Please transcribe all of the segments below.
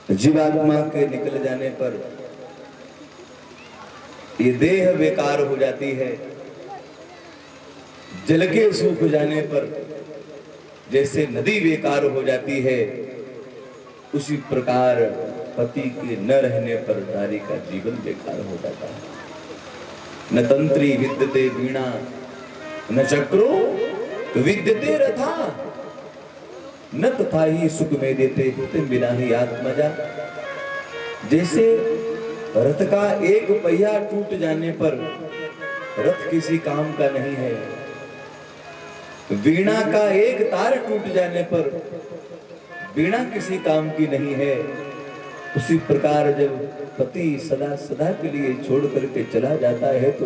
जीवात्मा के निकल जाने पर ये देह बेकार हो जाती है। जल के सूख जाने पर जैसे नदी बेकार हो जाती है, उसी प्रकार पति के न रहने पर नारी का जीवन बेकार हो जाता है। न तंत्री विद्यते वीणा न चक्रो विद्यते रथा, न तथा ही सुख में देते बिना ही आत्मजा। जैसे रथ का एक पहिया टूट जाने पर रथ किसी काम का नहीं है, वीणा का एक तार टूट जाने पर वीणा किसी काम की नहीं है, उसी प्रकार जब पति सदा सदा के लिए छोड़ करके चला जाता है तो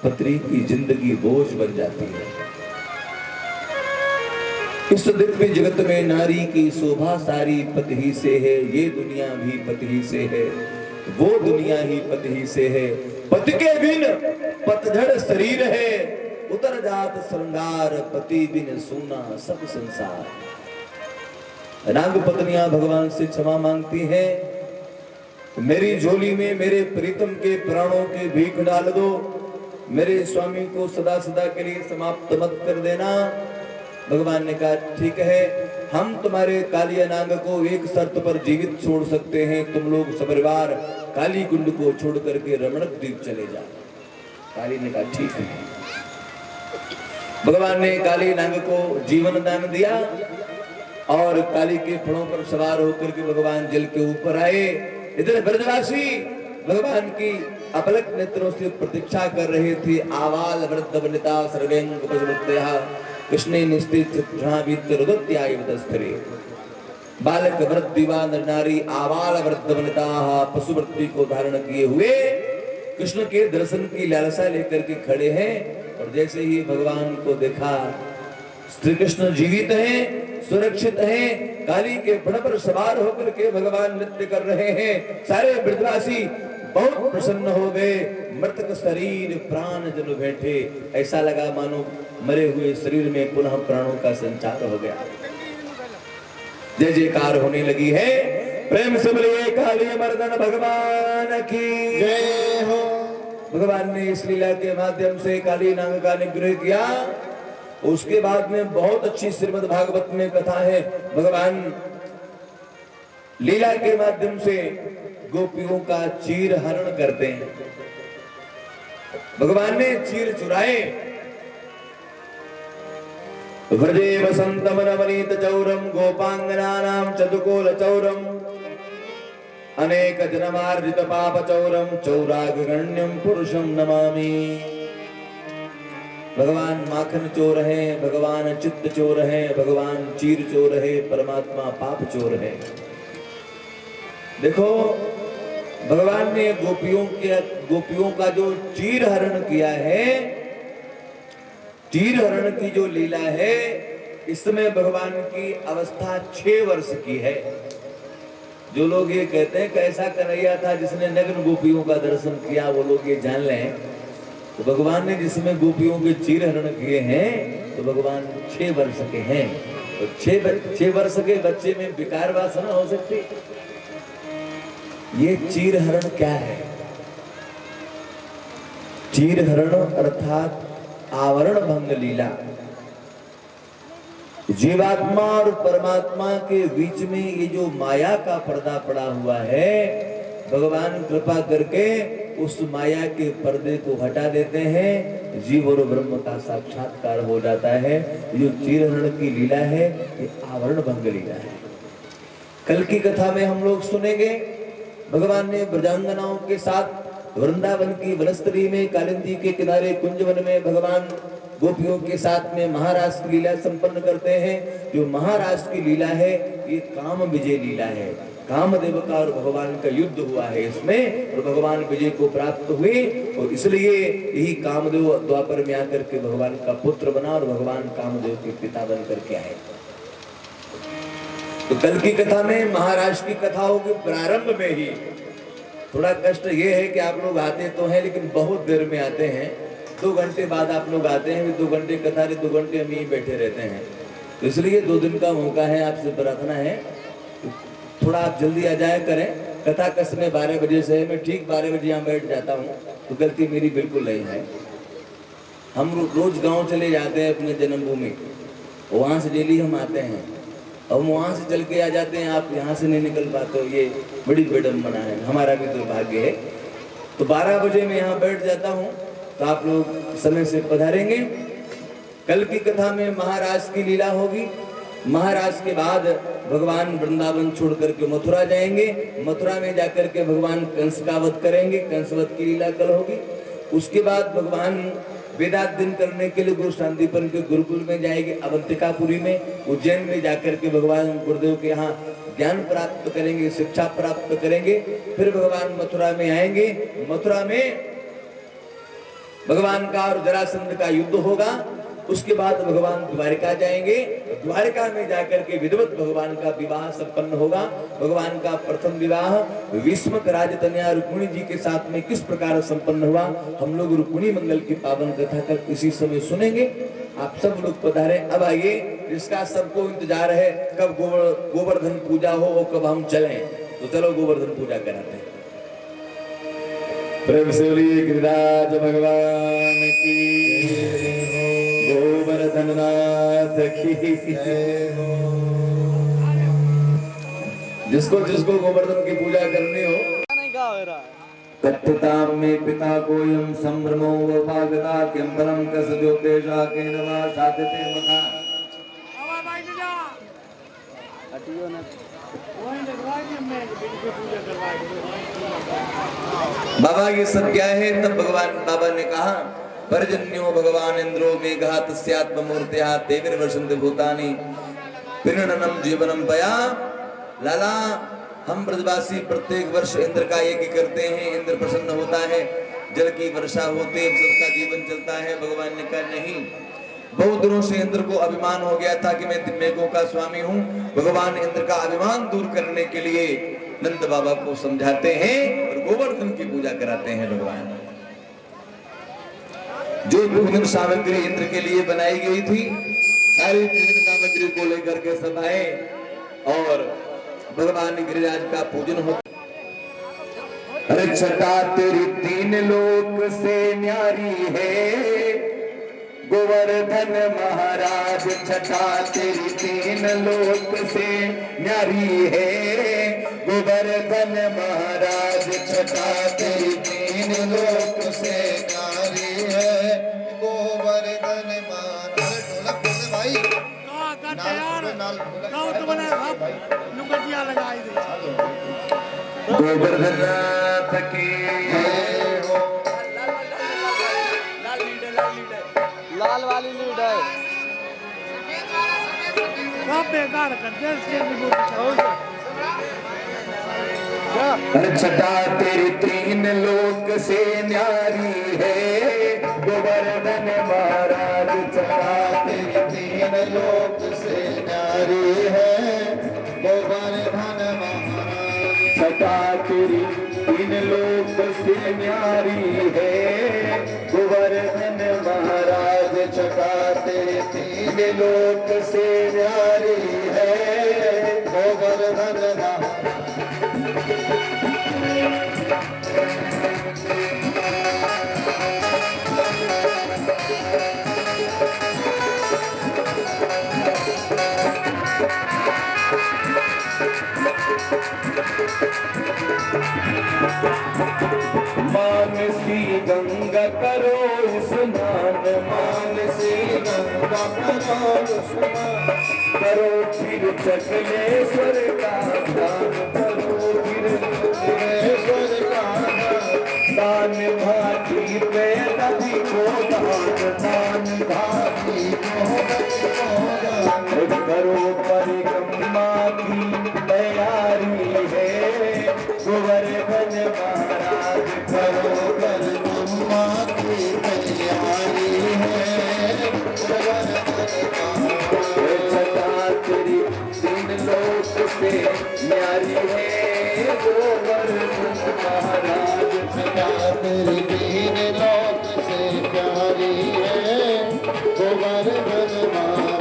पत्नी की जिंदगी बोझ बन जाती है। इस दिव्य जगत में नारी की शोभा सारी पति ही से है, ये दुनिया भी पति ही से है, वो दुनिया ही पति ही से है। पति के बिन पतझड़ शरीर है, उतर जात श्रृंगार, पति बिन सूना सब संसार। नाग पत्नियां भगवान से क्षमा मांगती हैं, मेरी झोली में मेरे प्रीतम के प्राणों की भीख डाल दो, मेरे स्वामी को सदा सदा के लिए समाप्त मत कर देना। भगवान ने कहा ठीक है, हम तुम्हारे कालिया नाग को एक शर्त पर जीवित छोड़ सकते हैं, तुम लोग सपरिवार काली कुंड को छोड़ करके रमणक द्वीप चले जाओ। काली ने कहा ठीक है। भगवान ने काली नाग को जीवन दान दिया और काली के फणों पर सवार होकर के भगवान जल के ऊपर आए। इधर ब्रजवासी भगवान की अपलक नेत्रों से प्रतीक्षा कर रहे थे। आवाल वृद्ध वनिता सर्वेंग पशुमत्या कृष्णे निस्थित बालक वृद्ध दीवान नारी आवाल वृद्ध वनिता पशुवृत्ति को धारण किए हुए कृष्ण के दर्शन की लालसा लेकर के खड़े हैं। और जैसे ही भगवान को देखा, श्री कृष्ण जीवित हैं, सुरक्षित हैं, काली के फण पर सवार होकर के भगवान नृत्य कर रहे हैं। सारे ब्रजवासी बहुत प्रसन्न हो गए। मृतक शरीर प्राण जन बैठे, ऐसा लगा मानो मरे हुए शरीर में पुनः प्राणों का संचार हो गया। जय जयकार होने लगी है। प्रेम से बोलिए काली मर्दन भगवान की जय हो। भगवान ने इस लीला के माध्यम से काली नाग का निग्रह किया। उसके बाद में बहुत अच्छी श्रीमद् भागवत में कथा है। भगवान लीला के माध्यम से गोपियों का चीर हरण करते हैं। भगवान ने चीर चुराए। व्रजे वसंतम नवनीत चौरम गोपांगनानां चतुकोल चौरम अनेक जन्मार्जित पाप चौरम चौरागण्यम पुरुषम नमामि। भगवान माखन चोर है, भगवान चित्त चोर है, भगवान चीर चोर है, परमात्मा पाप चोर है। देखो भगवान ने गोपियों का जो चीर हरण किया है, चीर हरण की जो लीला है, इसमें भगवान की अवस्था 6 वर्ष की है। जो लोग ये कहते हैं कैसा कन्हैया था जिसने नग्न गोपियों का दर्शन किया, वो लोग ये जान लें तो भगवान ने जिसमें गोपियों के चीर हरण किए हैं तो भगवान 6 वर्ष के हैं। तो 6 वर्ष के बच्चे में विकार वासना हो सकती? ये चीर हरण क्या है? चीर हरण अर्थात आवरण भंग लीला। जीवात्मा और परमात्मा के बीच में ये जो माया का पर्दा पड़ा हुआ है, भगवान कृपा करके उस माया के पर्दे को हटा देते हैं, जीव और ब्रह्म का साक्षात्कार हो जाता है। जो चीरहरण की लीला है ये आवरण भंग लीला है। कल की कथा में हम लोग सुनेंगे भगवान ने ब्रजांगनाओं के साथ वृंदावन की वनस्थली में कालिंदी के किनारे कुंजवन में भगवान गोपियों के साथ में महाराज की लीला संपन्न करते हैं। जो महाराज की लीला है ये काम विजय लीला है। कामदेव का और भगवान का युद्ध हुआ है इसमें, और भगवान विजय को प्राप्त हुए, और इसलिए यही कामदेव द्वापर में आकर के भगवान का पुत्र बना और भगवान कामदेव के पिता बन करके आए। तो कल की कथा में महाराज की कथाओं के प्रारंभ में ही थोड़ा कष्ट ये है कि आप लोग आते तो हैं लेकिन बहुत देर में आते हैं। 2 घंटे बाद आप लोग आते हैं, 2 घंटे कथा 2 घंटे हम यहीं बैठे रहते हैं। तो इसलिए 2 दिन का मौका है, आपसे प्रार्थना है थोड़ा आप जल्दी आ जाया करें। कथा का समय 12 बजे से है, मैं ठीक 12 बजे यहाँ बैठ जाता हूँ, तो गलती मेरी बिल्कुल नहीं है। हम रोज गांव चले जाते हैं अपने जन्मभूमि, वहाँ से डेली हम आते हैं, हम वहाँ से चल के आ जाते हैं, आप यहाँ से नहीं निकल पाते हो, ये बड़ी विडम्बना है, हमारा भी दुर्भाग्य है। तो 12 बजे मैं यहाँ बैठ जाता हूँ, तो आप लोग समय से पधारेंगे। कल की कथा में महाराज की लीला होगी। महाराज के बाद भगवान वृंदावन छोड़ करके मथुरा जाएंगे, मथुरा में जाकर के भगवान कंस का वध करेंगे, कंसवध की लीला कल होगी। उसके बाद भगवान वेदाध्ययन करने के लिए गुरु शांतिपन के गुरुकुल में जाएंगे, अवंतिकापुरी में, उज्जैन में जाकर के भगवान गुरुदेव के यहाँ ज्ञान प्राप्त करेंगे, शिक्षा प्राप्त करेंगे। फिर भगवान मथुरा में आएंगे, मथुरा में भगवान का और जरासंध का युद्ध होगा। उसके बाद भगवान द्वारिका जाएंगे, द्वारिका में जाकर के विधिवत भगवान का विवाह संपन्न होगा। भगवान का प्रथम विवाह विस्मक राजकन्या रुक्मिणी जी के साथ में किस प्रकार संपन्न हुआ, हम लोग रुक्मिणी मंगल की पावन कथा कर इसी समय सुनेंगे। आप सब लोग पधारे। अब आइए, जिसका सबको इंतजार है कब गोवर्धन पूजा हो और कब हम चलें, तो चलो गोवर्धन पूजा कराते हैं। प्रेम से बोलिए गिरिराज भगवान की, गोवर्धन नाथ की। जिसको जिसको गोवर्धन की पूजा करनी हो, कथ्यताम में पिता कोयम संभ्रमो वपागता किम परम कस ज्योतिषा के नमा साधते मखा। बाबा ये सब क्या है? तब भगवान बाबा ने कहा, पर्जन्यो भगवान इंद्रो मेघात स्यात्म मूर्त्या देवीर वर्षन्ते भूतानि पिरणनम जीवनम पया। लाला, हम ब्रजवासी प्रत्येक वर्ष इंद्र का यज्ञ करते हैं, इंद्र प्रसन्न होता है, जल की वर्षा होती है, सबका जीवन चलता है। भगवान ने कहा नहीं, बहुत दिनों से इंद्र को अभिमान हो गया था कि मैं मेघों का स्वामी हूँ। भगवान इंद्र का अभिमान दूर करने के लिए नंद बाबा को समझाते हैं और गोवर्धन की पूजा कराते हैं। भगवान जो पूजन सामग्री इंद्र के लिए बनाई गई थी, सारी पूजन सामग्री को लेकर के सब आए और भगवान गिरिराज का पूजन होता। अरे छटा तेरी तीन लोक से न्यारी है गोवर्धन महाराज, छटा तेरी तीन लोक से न्यारी है गोवर्धन महाराज, छटा तेरी तीन लोक से न्यारी है गोवर्धन महाराज। ढोलक बोले भाई, गोवर्धन नाथ की लाल वाली लीड है, बेकार करते छटा तेरी तीन लोक से न्यारी है गोवर्धन महाराज, छटा तेरी तीन लोक से न्यारी है गोवर्धन महाराज, छटा तेरी तीन लोक से न्यारी है गोवर्धन महाराज, छटा तेरी तीन लोक से न्यारी है गोवर्धन महाराज। मानसी गंगा करो स्नान, मानसी गंगा करो स्नान, करो फिर चकलेश्वर का ध्यान, करो फिर चकलेश्वर का दान, भाती पे नदी को दान, दान भाती को दान, करो परिक्रमा की तैयारी है गोवर्धन महाराज, करो परिक्रमा की तैयारी है गोवर्धन महाराज, छटा तेरी तीन लोक से न्यारी है गोवर्धन महाराज, छटा तेरी तीन लोक से न्यारी है गोवर्धन महाराज।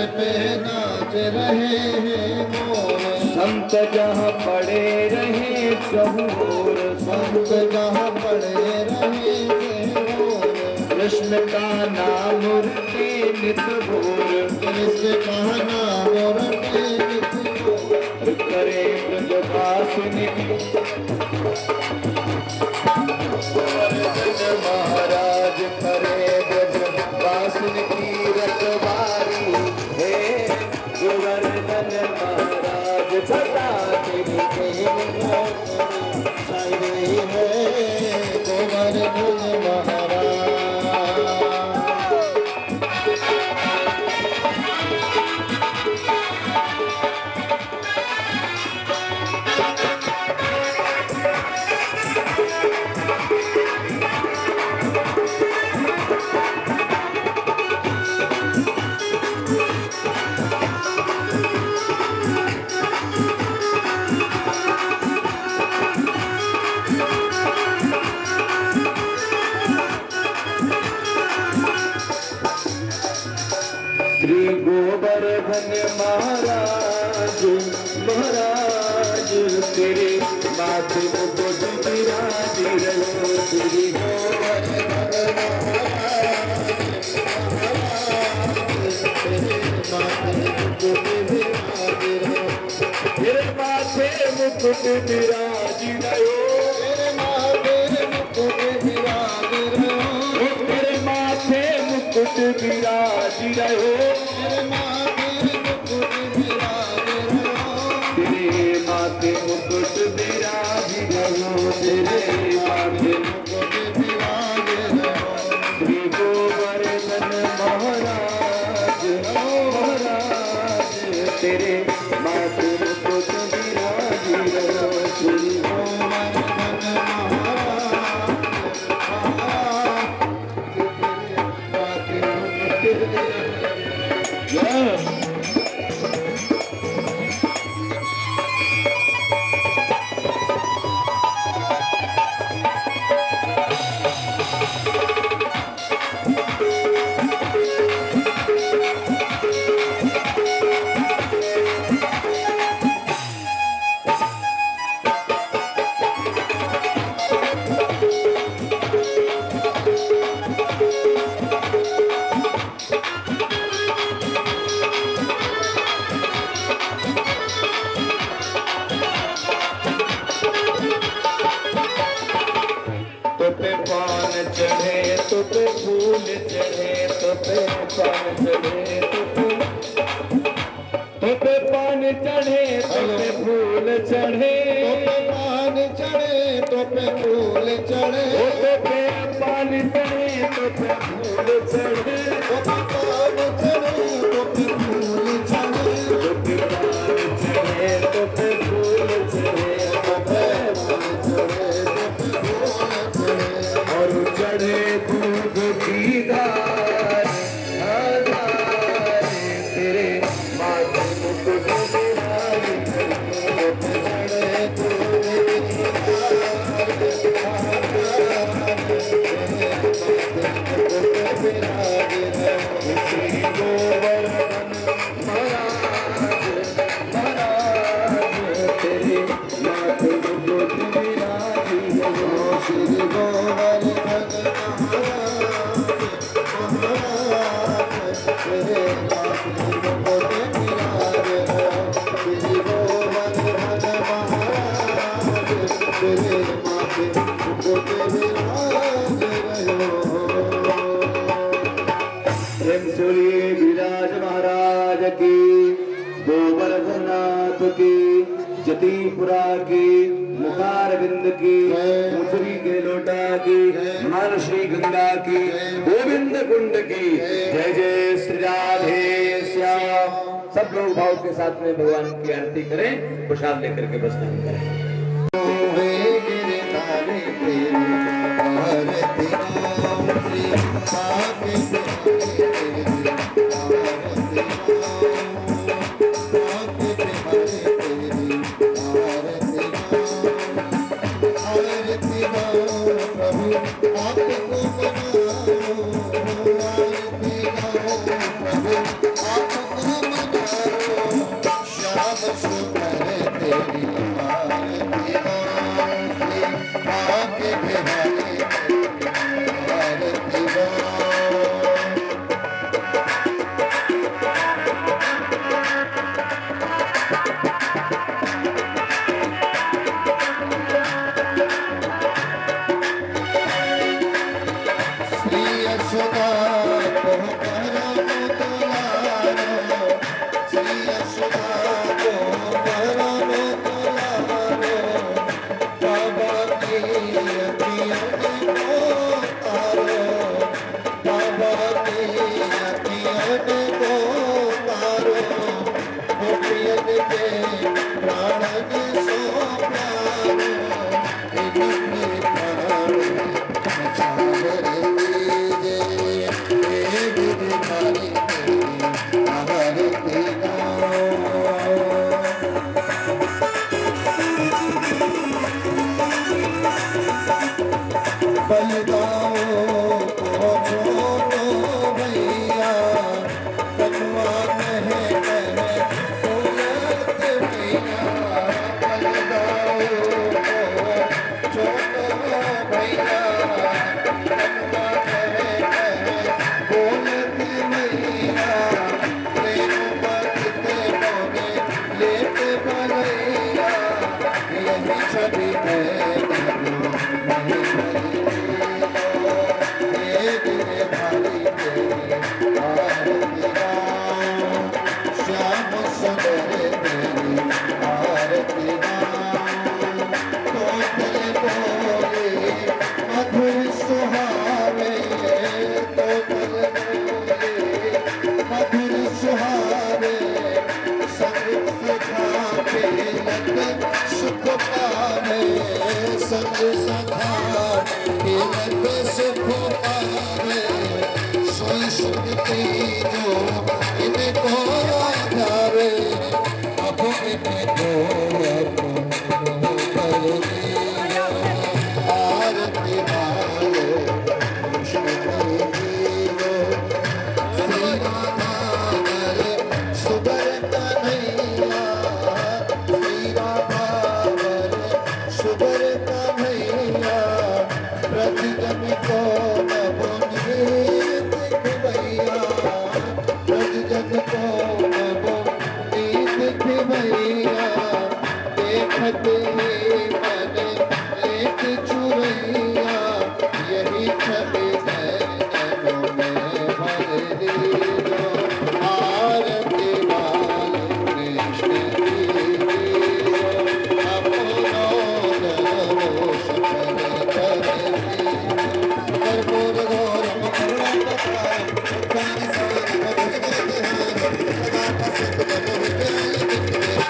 पे नाच रहे हैं मोर। संत जहाँ पड़े रहे चहुर, संत जहाँ पड़े रहे हैं मोर। कृष्ण का नाम उरते नित भोर, कृष्ण का नाम उरते नित भोर। करे ब्रजवासिनी गोवर्धन महाराज, करे ब्रजवासिनी की रखवारी हे गोवर्धन महाराज। सदा तेरी छाई रही है गोवर्धन महाराज। श्री गोवर्धन महाराज, महाराज तेरे माथे मुकुट विराज रहो। श्री गोवर्धन तेरे माथे मुकुट विराज रहो। तेरे माथे मुकुट विराज रहो। तेरे माथे मुकुट विराज रहो। तेरे माथे मुकुट विराज रहो। तेरे माथे मुकुट विराज रहो। तेरे माथे मुकुट विराज रहो। श्री गोवर्धन महाराज, महाराज तेरे माथे मुकुट विराज रहो। श्री गोवर्धन Yeah. पे पान चढ़े तो पे फूल चढ़े, तो पे पान चढ़े तो पे पान चढ़े, तो पे फूल चढ़े। तो पे पान चढ़े तो पे फूल चढ़े। तो पे पान चढ़े तो पे फूल चढ़े। तो पे पान चढ़े तो पे फूल चढ़े। तो पे पान चढ़े तो पे फूल चढ़े। तो पे पान चढ़े तो पे फूल चढ़े। और चढ़े दूध की धार, धार तेरे माथे मुकुट विराज रहो। चढ़े दूध की धार, विराज रहो। श्री गोवर्धन महाराज, महाराज तेरे माथे मुकुट विराज रहो। श्री गोवर्धन महाराज, तेरे माथे मुकुट विराज रहो। श्री गोवर्धन महाराज, तेरे माथे मुकुट विराज रहो। प्रेम सूर्य विराज महाराज की, गोवर्धननाथ की, जतीपुरा की, मुखारविंद की, मुसरी के लोटा की, मान श्री गंगा की, गोविंद कुंड की। जय जय श्री राधे श्याम। सब लोग भाव के साथ में भगवान की आरती करें, प्रसाद लेकर के प्रस्थान करें। गिरधारी तेरी आरती नाम श्री प्रभु आपको मनाओ, आरती गाओ प्रभु आपको सुंदर तेरी आरती गाऊं, आके बिहारी तेरी आरती गाऊं। श्री यशोदा को परम दुलारो, श्री यशोदा को परम दुलारो, बाबा की अखियों को तारो, बाबा की अखियों को तारो, गोपियन के प्राणन सो प्यारो, इनके प्राण चावर दीजे, हे गिरधारी तेरी आरती गाऊं। बलिदाओ को छोड़ो भैया, बनवान है कहे फूलत भैया, बलिदाओ को छोड़ो भैया, बनवान है कहे फूलत भैया, प्रेम बदते मोगे लेते भलैया, यही छवि है श्याम सुंदर तेरी आरती गाऊं, तोतले बोले मधुर सुहावे, तोतले बोले मधुर सुहावे, संग सखा के लग सुख पावे, संग सखा के लग सुख पावे, सोई सुनती जो इनको आधारे, अब इनको अपनो कर दिया, आरती वाले कृष्ण जीवो, श्री राधा रे सुबर कन्हैया, श्री राधा रे सुबर कन्हैया, प्रतिगम को नभो नीत खिवैया, प्रतिगम को नभो नीत खिवैया, देखत ही मन लेत चुरैया, यही छवि नैनों में भर दियो, आरती वाले कृष्ण जीवो, अपनो दरोश कर दियो, कर्पूर गौरम करुणावतारम, ज्ञान सागर मधुर बिहारम, सदा प्रसिद्ध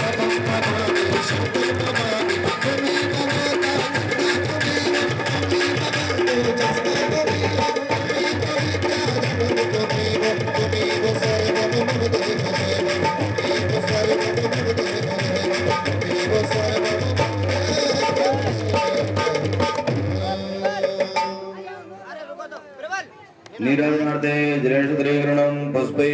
प्रभु नमामि शंकर नमामि, कवि नमाता कवि तुमीव सर्वं मम देवदेव, तुमीव सर्वं मम देवदेव, तुमीव सर्वं मम देवदेव। नीरवनार्थे जरेण पुष्पै